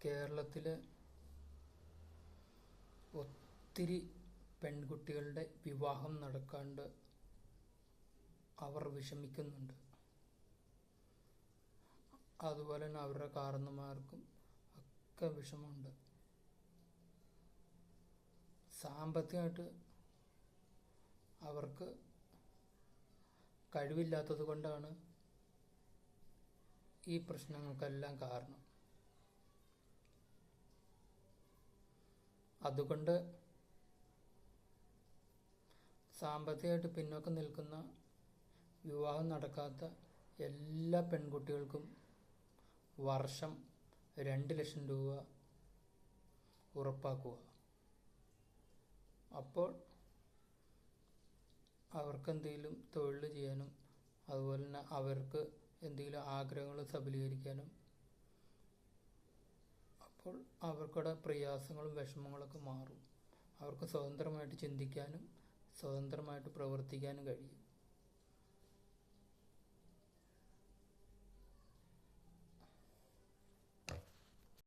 കേരളത്തിലെ ഒത്തിരി പെൺകുട്ടികളുടെ വിവാഹം നടക്കാണ്ട് അവർ വിഷമിക്കുന്നുണ്ട്. അതുപോലെ തന്നെ അവരുടെ കാരണന്മാർക്കും ഒക്കെ വിഷമമുണ്ട്. സാമ്പത്തികമായിട്ട് അവർക്ക് കഴിവില്ലാത്തത് കൊണ്ടാണ് ഈ പ്രശ്നങ്ങൾക്കെല്ലാം കാരണം. അതുകൊണ്ട് സാമ്പത്തികമായിട്ട് പിന്നോക്കം നിൽക്കുന്ന വിവാഹം നടക്കാത്ത എല്ലാ പെൺകുട്ടികൾക്കും വർഷം 2 ലക്ഷം രൂപ ഉറപ്പാക്കുക. അപ്പോൾ അവർക്ക് എന്തെങ്കിലും തൊഴിൽ ചെയ്യാനും അതുപോലെ തന്നെ അവർക്ക് എന്തെങ്കിലും ആഗ്രഹങ്ങൾ സബലീകരിക്കാനും, അപ്പോൾ അവർക്കുടെ പ്രയാസങ്ങളും വിഷമങ്ങളൊക്കെ മാറും. അവർക്ക് സ്വതന്ത്രമായിട്ട് ചിന്തിക്കാനും സ്വതന്ത്രമായിട്ട് പ്രവർത്തിക്കാനും കഴിയും.